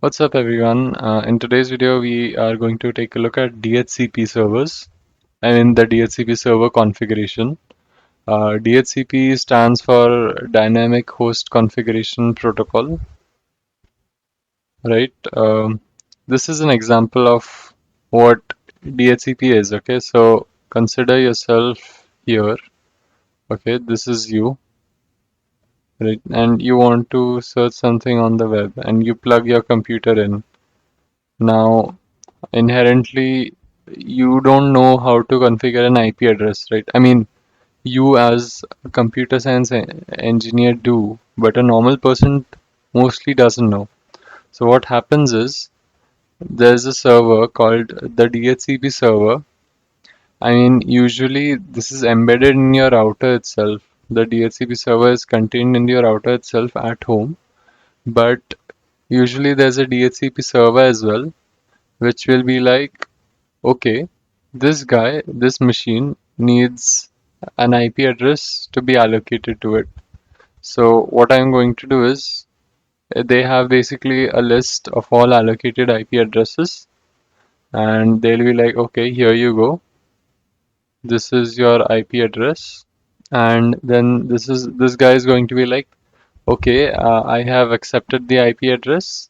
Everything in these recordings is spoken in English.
What's up everyone? In today's video we are going to take a look at DHCP servers and the DHCP server configuration. DHCP stands for Dynamic Host Configuration Protocol, right? This is an example of what DHCP is, okay? So consider yourself here, okay? This is you, right? And you want to search something on the web and you plug your computer in. Now, inherently you don't know how to configure an IP address, right? I mean, you as a computer science engineer do, but a normal person mostly doesn't know. So what happens is there's a server called the DHCP server. I mean, usually this is embedded in your router itself. The DHCP server is contained in your router itself at home, but usually there's a DHCP server as well, which will be like, okay, this machine needs an IP address to be allocated to it. So what I'm going to do is they have basically a list of all allocated IP addresses and they'll be like, okay, here you go. This is your IP address. And then this guy is going to be like, okay, I have accepted the IP address.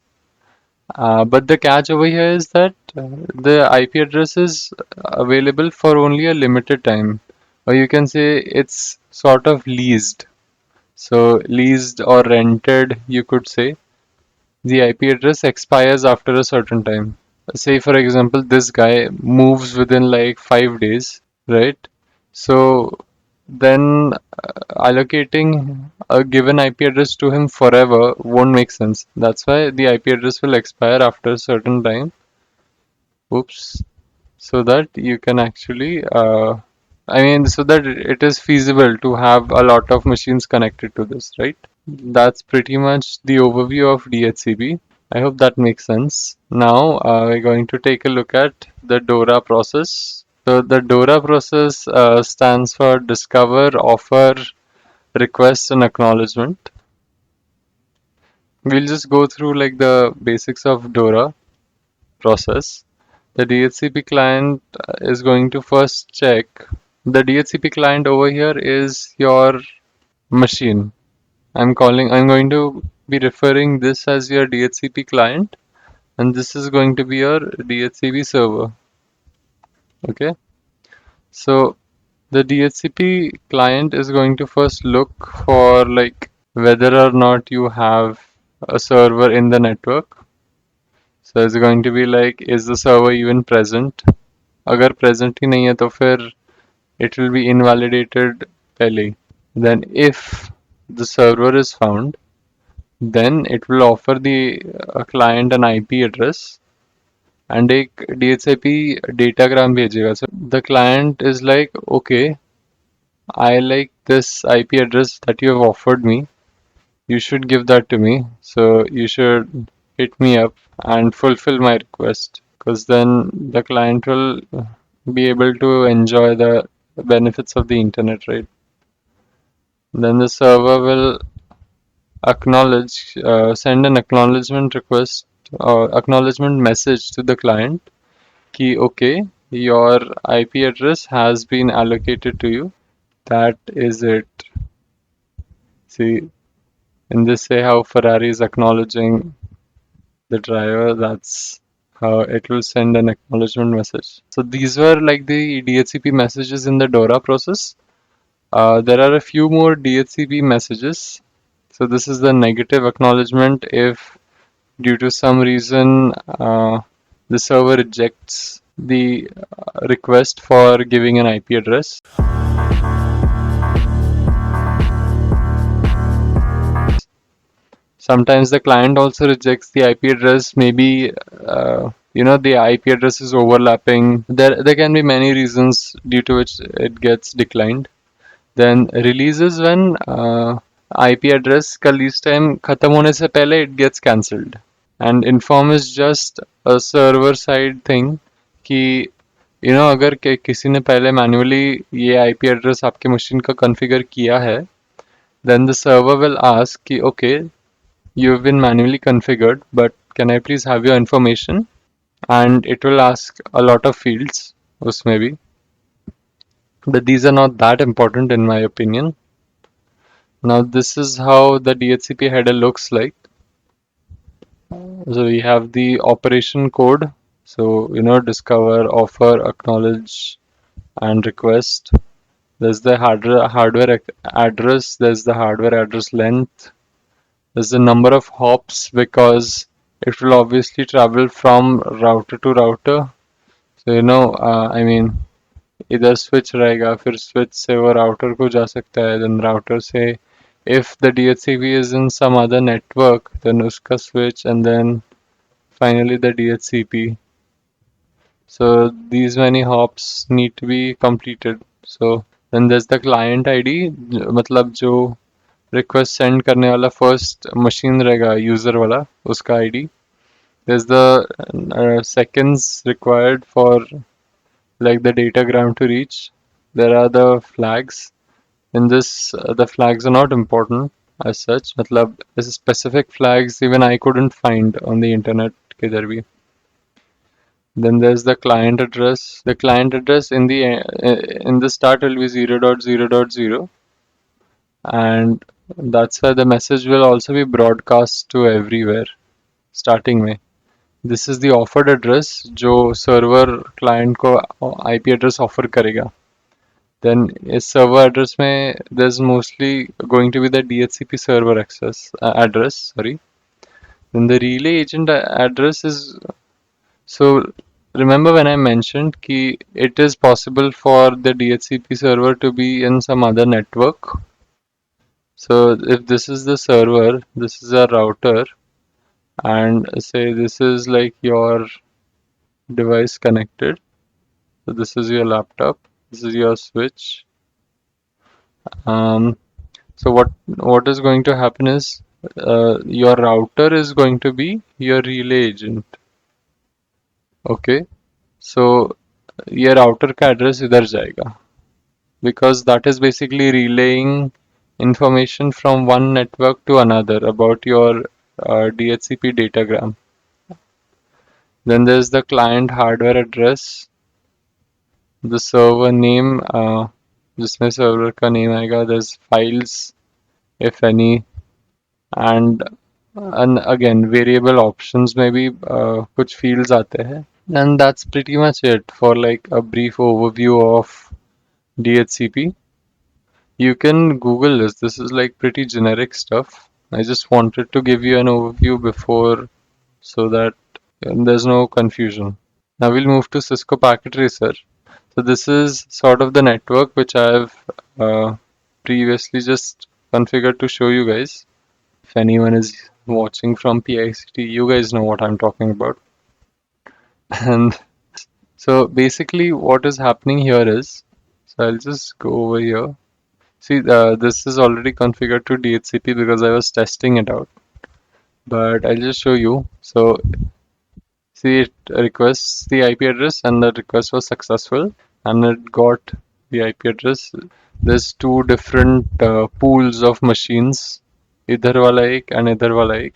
But the catch over here is that the IP address is available for only a limited time, or you can say it's sort of leased. So, leased or rented, you could say. The IP address expires after a certain time. Say, for example, this guy moves within like 5 days, right? So, then allocating a given IP address to him forever won't make sense. That's why the IP address will expire after a certain time. Oops. So that you can actually, I mean, so that it is feasible to have a lot of machines connected to this, right? That's pretty much the overview of DHCP. I hope that makes sense. Now we're going to take a look at the DORA process. So the DORA process stands for Discover, Offer, Request and Acknowledgement. We'll just go through like the basics of DORA process. The DHCP client is going to first check. The DHCP client over here is your machine. I'm going to be referring this as your DHCP client, and this is going to be your DHCP server. Okay. So the DHCP client is going to first look for like whether or not you have a server in the network. So it's going to be like, is the server even present? अगर present ही नहीं है तो फिर it will be invalidated पहले. Then if the server is found, then it will offer the client an IP address and एक DHCP datagram भेजेगा. So the client is like, okay, I like this IP address that you have offered me. You should give that to me. So you should hit me up and fulfill my request, because then the client will be able to enjoy the benefits of the internet, right? Then the server will send an acknowledgement request or acknowledgement message to the client कि okay, your IP address has been allocated to you. That is it. See, in this say how Ferrari is acknowledging the driver, that's how it will send an acknowledgement message. So these were like the DHCP messages in the DORA process. There are a few more DHCP messages. So this is the negative acknowledgement if due to some reason the server rejects the request for giving an IP address. Sometimes the client also rejects the IP address. Maybe the IP address is overlapping. There can be many reasons due to which it gets declined. Then releases when IP address का lease time खत्म होने से पहले it gets cancelled. And inform is just a server side thing कि अगर किसी ने पहले manually ये IP address आपके machine का configure किया है, then the server will ask कि okay, you've been manually configured, but can I please have your information? And it will ask a lot of fields, usme bhi. But these are not that important in my opinion. Now this is how the DHCP header looks like. So we have the operation code. So, discover, offer, acknowledge, and request. There's the hardware address. There's the hardware address length. There's the number of hops because it will obviously travel from router to router. So, I mean, इधर switch रहेगा, फिर switch से वो router को जा सकता है, then router से if the DHCP is in some other network, then उसका switch and then finally the DHCP. So these many hops need to be completed. So then there's the client ID, मतलब जो request send करने वाला first machine रहेगा user वाला उसका ID. There's the seconds required for like the datagram to reach. There are the flags. In this, the flags are not important as such. मतलब specific flags even I couldn't find on the internet किधर भी. Then there's the client address. The client address in the start will be 0.0.0, and that's why the message will also be broadcast to everywhere starting में. This is the offered address जो server client को IP address offer करेगा. Then इस server address में there's mostly going to be the DHCP server access address. Sorry. Then the relay agent address is. So remember when I mentioned कि it is possible for the DHCP server to be in some other network. So if this is the server, this is a router, and say this is like your device connected. So this is your laptop, this is your switch. So what is going to happen is your router is going to be your relay agent. Okay, so ये router का address इधर जाएगा because that is basically relaying information from one network to another about your DHCP datagram. Then there's the client hardware address, the server name, जिसमें server का name आएगा. There's files, if any, and again variable options में भी कुछ fields आते हैं. And that's pretty much it for like a brief overview of DHCP. You can Google this. This is like pretty generic stuff. I just wanted to give you an overview before so that there's no confusion. Now we'll move to Cisco Packet Tracer. So this is sort of the network which I've previously just configured to show you guys. If anyone is watching from PICT, you guys know what I'm talking about. And so basically what is happening here is, so I'll just go over here. See, this is already configured to DHCP because I was testing it out. But I'll just show you. So see, it requests the IP address and the request was successful and it got the IP address. There's two different pools of machines, idhar wala ek and idhar wala ek.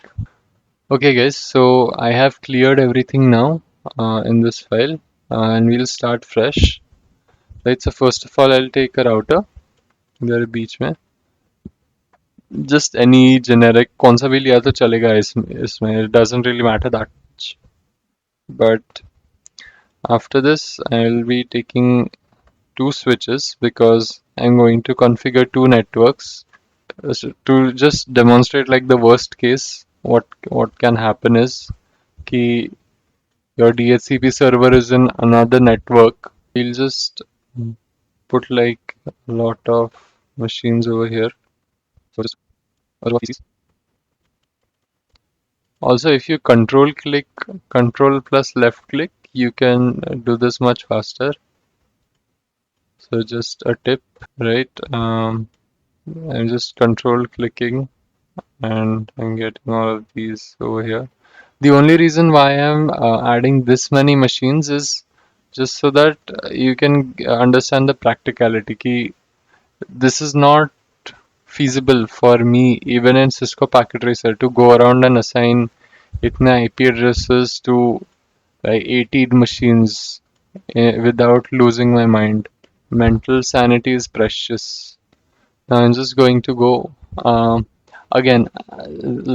Okay guys, so I have cleared everything now in this file and we'll start fresh. Right, so first of all I'll take a router इधर बीच में. Just any generic कौन सा भी लिया तो चलेगा इसमें. It doesn't really matter that much. But after this I'll be taking two switches because I'm going to configure two networks. So to just demonstrate like the worst case, what can happen is कि your DHCP server is in another network. We'll just put like a lot of machines over here. So just also if you control plus left click, you can do this much faster. So just a tip, right? I'm just control clicking and I'm getting all of these over here. The only reason why I'm adding this many machines is just so that you can understand the practicality. Ki this is not feasible for me even in Cisco Packet Tracer to go around and assign इतने IP addresses to like 18 machines without losing my mind. Mental sanity is precious. Now I'm just going to go again.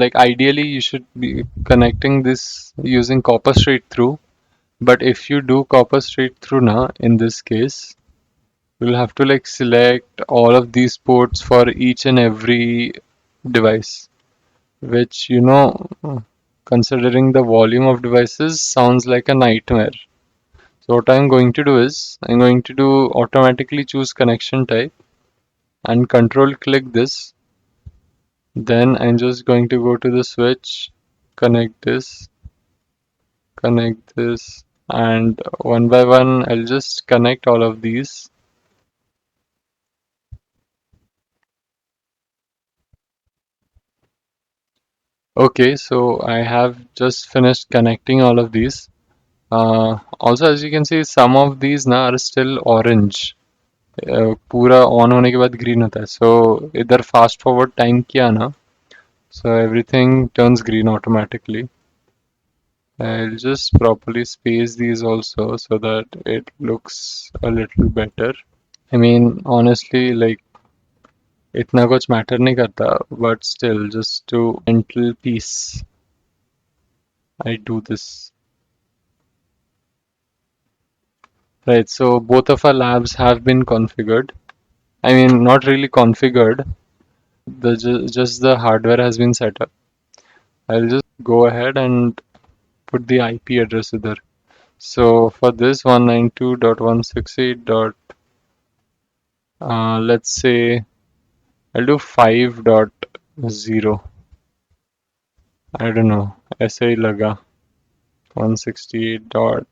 Like ideally, you should be connecting this using copper straight through. But if you do copper straight through now, in this case, you'll have to like select all of these ports for each and every device, which considering the volume of devices, sounds like a nightmare. So what I'm going to do is I'm going to do automatically choose connection type and control click this. Then I'm just going to go to the switch, connect this, and one by one I'll just connect all of these. Okay, so I have just finished connecting all of these. Also, as you can see, some of these now are still orange. पूरा on होने के बाद green होता है. So इधर fast forward time किया ना, so everything turns green automatically. I'll just properly space these also so that it looks a little better. I mean, honestly, like इतना कुछ matter नहीं करता, but still, just to mental peace, I do this. Right, so both of our labs have been configured. I mean, not really configured. Just the hardware has been set up. I'll just go ahead and put the IP address there. So for this 192.168. Let's say I'll do 5.0. I don't know. ऐसे ही लगा 168 dot.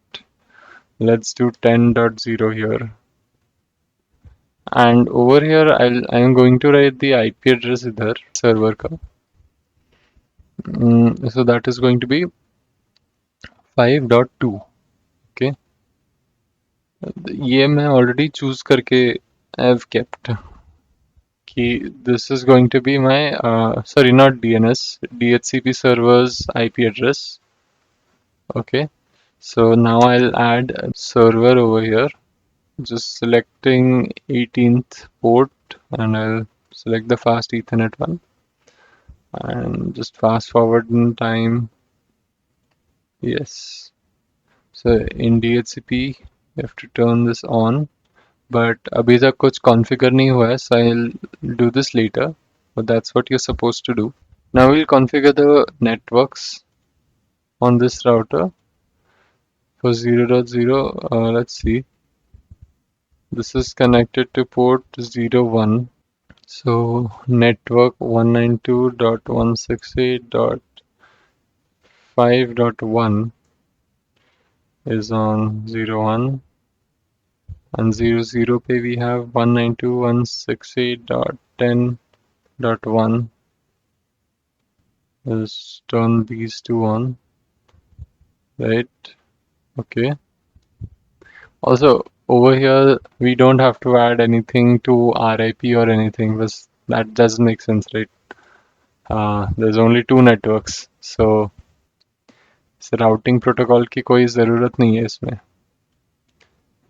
Let's do 10.0 here. And over here I'm going to write the IP address इधर server का. So that is going to be 5.2. Okay. ये मैं already choose करके I've kept. This is going to be my sorry, not DNS, DHCP server's IP address. Okay, so now I'll add a server over here, just selecting 18th port, and I'll select the fast Ethernet one and just fast forward in time. Yes, so in DHCP you have to turn this on, but अभी तक कुछ configure नहीं हुआ है, so I'll do this later, but that's what you're supposed to do. Now we'll configure the networks on this router for 0.0. Let's see. This is connected to port 01. So network 192.168.5.1 is on 01, and 00 pe we have 192.168.10.1. Let's turn these two on. Right, okay. Also, over here we don't have to add anything to RIP or anything, because that doesn't make sense, right? There's only two networks, so routing protocol की कोई ज़रूरत नहीं है इसमें.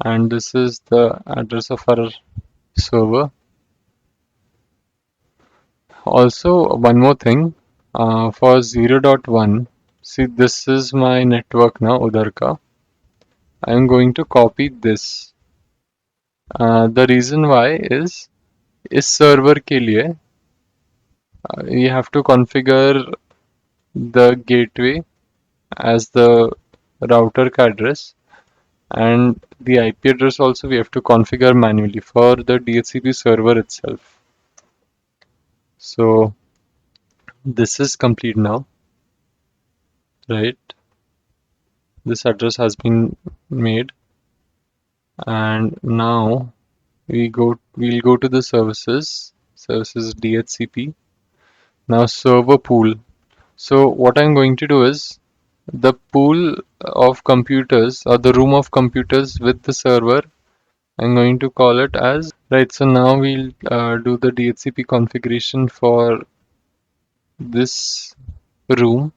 And this is the address of our server. Also, one more thing, for 0.1, see, this is my network now, udhar ka. I'm going to copy this. The reason why is इस server के लिए you have to configure the gateway as the router address, and the IP address also we have to configure manually for the DHCP server itself. So this is complete now, right? This address has been made, and now we'll go to the services DHCP. Now server pool. So what I'm going to do is the pool of computers, or the room of computers with the server, I'm going to call it as, right. So now we'll do the DHCP configuration for this room.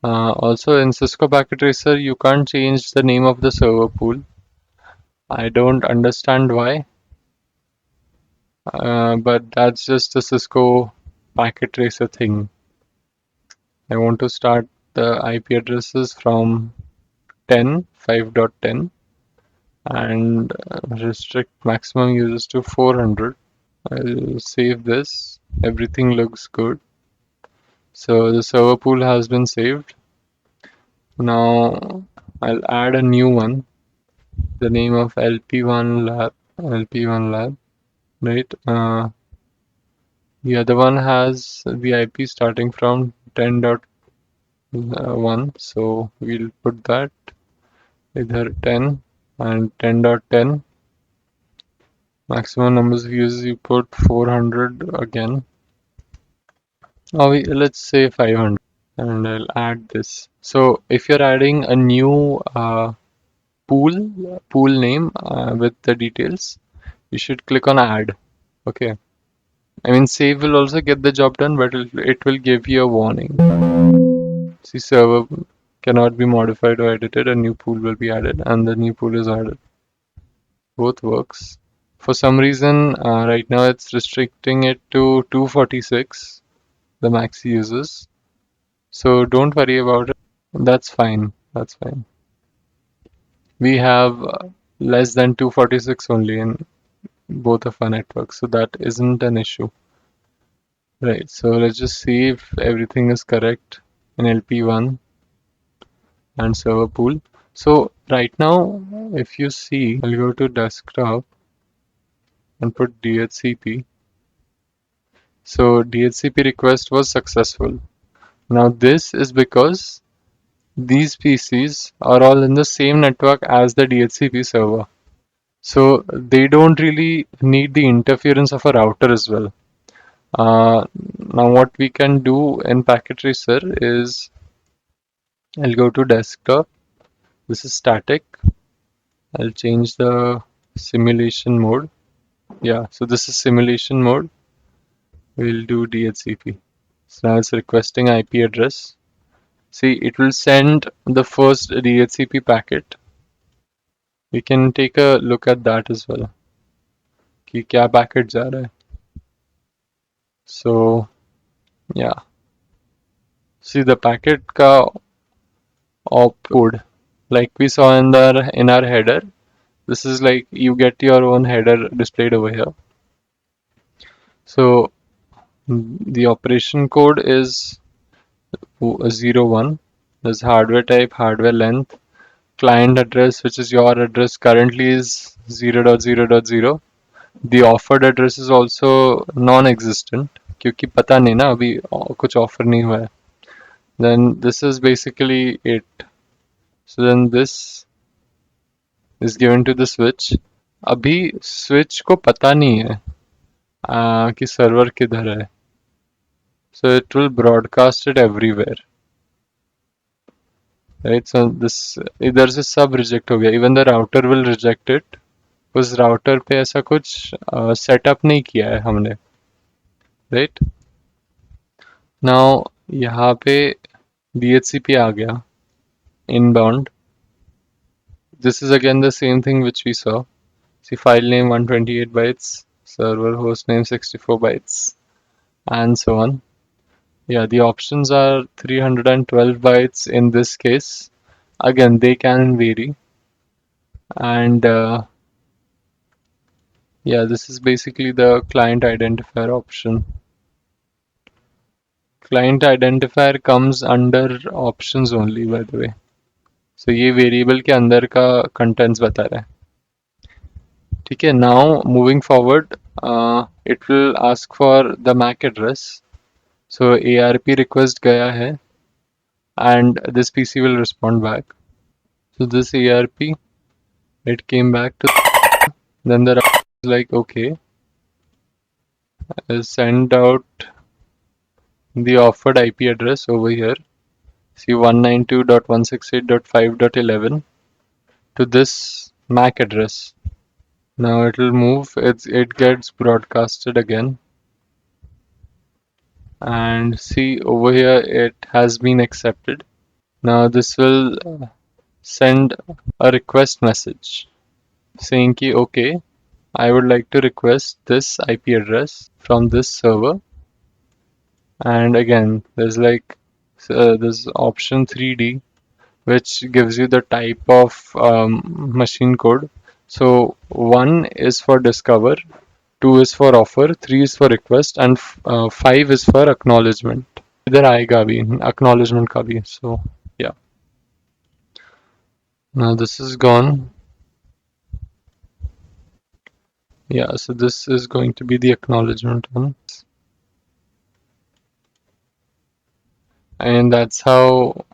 Also in Cisco Packet Tracer, you can't change the name of the server pool. I don't understand why, but that's just a Cisco Packet Tracer thing. I want to start the IP addresses from 5.10 and restrict maximum users to 400. I'll save this. Everything looks good. So the server pool has been saved. Now I'll add a new one. The name of LP1 lab. LP1 lab. Right. The other one has the IP starting from 10.1. So we'll put that either 10 and 10.10. Maximum numbers of users you put 400 again. Let's say 500 and I'll add this. So if you're adding a new pool name with the details, you should click on add. Okay. I mean save will also get the job done, but it will give you a warning. See, server cannot be modified or edited. A new pool will be added, and the new pool is added. Both works. For some reason, right now it's restricting it to 246, the max users. So don't worry about it. That's fine. That's fine. We have less than 246 only in both of our networks, so that isn't an issue. Right, so let's just see if everything is correct in LP1 and server pool. So right now, if you see, I'll go to desktop and put DHCP. So DHCP request was successful. Now this is because these PCs are all in the same network as the DHCP server. So they don't really need the interference of a router as well. Now what we can do in Packet Tracer is I'll go to desktop. This is static. I'll change the simulation mode. Yeah, so this is simulation mode. We'll do DHCP. So now it's requesting IP address. See, it will send the first DHCP packet. We can take a look at that as well. कि क्या packet जा रहा है. So yeah, see the packet का op code like we saw in our header. This is like you get your own header displayed over here. So the operation code is 01. There's hardware type, hardware length, client address, which is your address currently is 0.0.0. The offered address is also non-existent क्योंकि पता नहीं ना अभी कुछ offer नहीं हुआ है. Then this is basically it. So then this is given to the switch. अभी switch को पता नहीं है कि server किधर है. So it will broadcast it everywhere. Right, so this इधर से सब reject हो गया. Even the router will reject it. उस router पे ऐसा कुछ setup नहीं किया है हमने. Right? Now यहाँ पे DHCP आ गया. Inbound. This is again the same thing which we saw. See, file name 128 bytes, server host name 64 bytes, and so on. Yeah, the options are 312 bytes in this case. Again, they can vary. And yeah, this is basically the client identifier option. Client identifier comes under options only, by the way. So ये variable के अंदर का contents बता रहा है. ठीक है, now moving forward, it will ask for the MAC address. So ARP request gaya hai and this PC will respond back. So this ARP, it came back to then the router is like okay, I'll send out the offered IP address over here. See 192.168.5.11 to this MAC address. Now it will move, it gets broadcasted again. And see over here it has been accepted. Now this will send a request message saying ki okay, I would like to request this IP address from this server. And again, there's like this option 3D, which gives you the type of machine code. So 1 is for discover, 2 is for offer, 3 is for request, and 5 is for acknowledgement. इधर आएगा भी acknowledgement का भी. So yeah, now this is gone. Yeah, so this is going to be the acknowledgement one. And that's how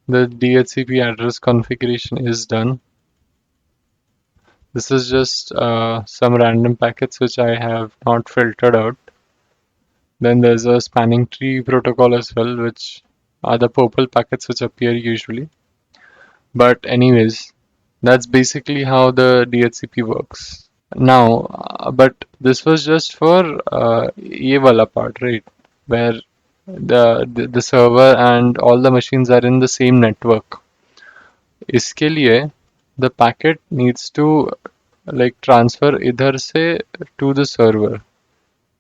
the DHCP address configuration is done. This is just some random packets which I have not filtered out. Then there's a spanning tree protocol as well, which are the purple packets which appear usually. But anyways, that's basically how the DHCP works. Now, but this was just for ये वाला part, right? Where the server and all the machines are in the same network. इसके लिए the packet needs to like transfer इधर से to the server.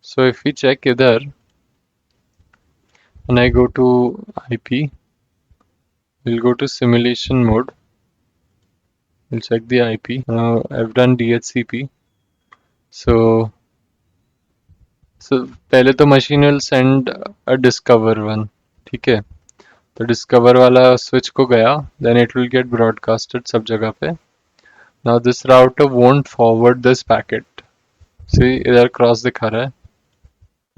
So if we check इधर and I go to IP, we'll go to simulation mode. We'll check the IP. Now I've done DHCP. So पहले तो machine will send a discover one. ठीक है, तो discover वाला switch को गया, then it will get broadcasted सब जगह पे. Now this router won't forward this packet. See इधर cross दिखा रहा है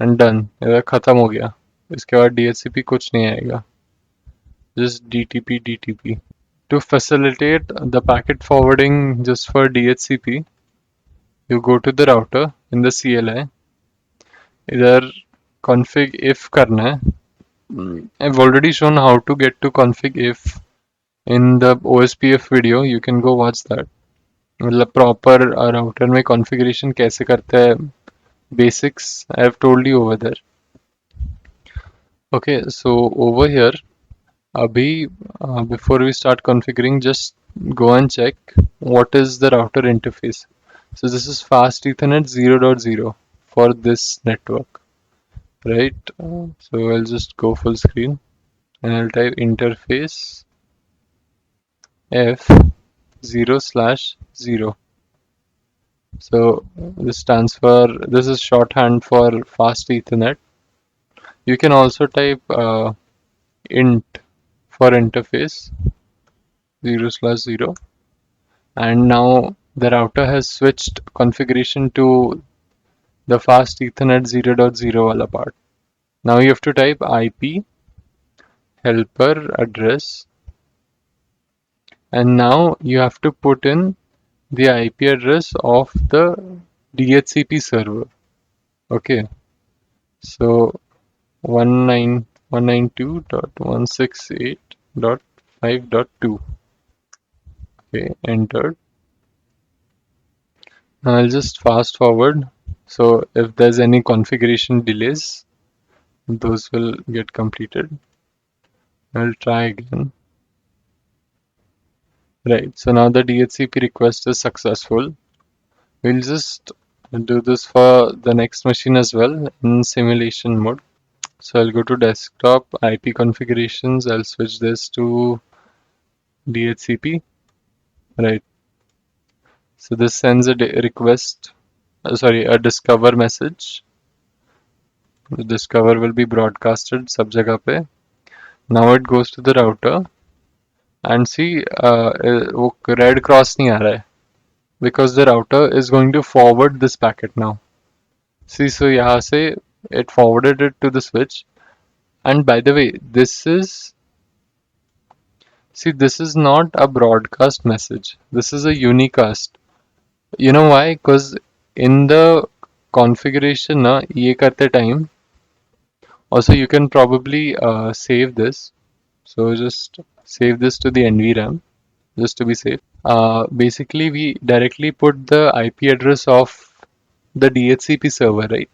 and done. इधर खत्म हो गया. इसके बाद DHCP कुछ नहीं आएगा. Just DTP. To facilitate the packet forwarding just for DHCP, you go to the router in the CLI. इधर config if करना है. I've already shown how to get to config if in the OSPF video. You can go watch that. मतलब proper router में configuration कैसे करते हैं, basics I have told you over there. Okay, so over here, abhi before we start configuring, just go and check what is the router interface. So this is fast Ethernet 0.0 for this network, right? So I'll just go full screen and I'll type interface F 0/0. So this stands for, this is shorthand for fast Ethernet. You can also type int for interface 0/0, and now the router has switched configuration to the fast Ethernet 0.0 wala part. Now you have to type IP helper address, and now you have to put in the IP address of the DHCP server. Okay, so 192.168.5.2. Okay, entered. Now I'll just fast forward. So if there's any configuration delays, those will get completed. I'll try again. Right, so now the DHCP request is successful. We'll just do this for the next machine as well in simulation mode. So I'll go to desktop, IP configurations, I'll switch this to DHCP. Right, so this sends a request, a discover message. The discover will be broadcasted sab jagah pe. Now it goes to the router and see वो red cross नहीं आ रहा है because the router is going to forward this packet now. See, so यहाँ से it forwarded it to the switch. And by the way, this is not a broadcast message. This is a unicast. You know why? Because in the configuration na ये करते time, also you can probably save this. So just save this to the NVRAM just to be safe. Basically, we directly put the IP address of the DHCP server, right?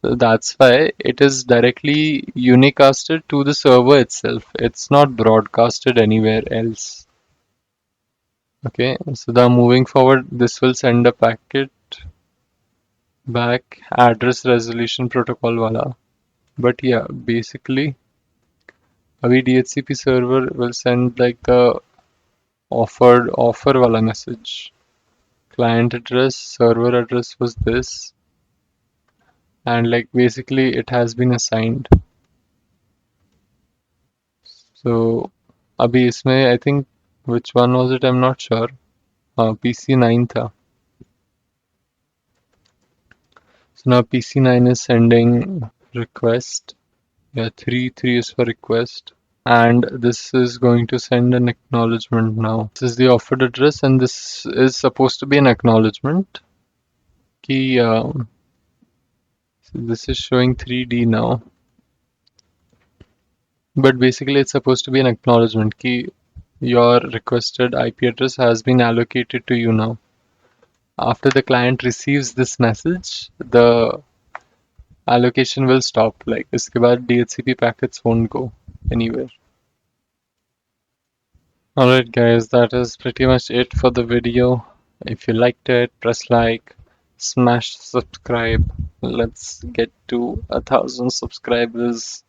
So that's why it is directly unicasted to the server itself. It's not broadcasted anywhere else. Okay, so now moving forward, this will send a packet back address resolution protocol wala. But yeah, basically, अभी DHCP server will send like the offer wala message. Client address, server address was this, and like basically it has been assigned. So अभी इसमें I think which one was it? I'm not sure. PC9 था. So now PC9 is sending request. Yeah, 3 is for request. And this is going to send an acknowledgement now. This is the offered address, and this is supposed to be an acknowledgement. Key, so this is showing 3D now. But basically, it's supposed to be an acknowledgement. Key, your requested IP address has been allocated to you now. After the client receives this message, the allocation will stop. Like, इसके बाद DHCP packets won't go anywhere. Alright guys, that is pretty much it for the video. If you liked it, press like, smash subscribe. Let's get to 1,000 subscribers.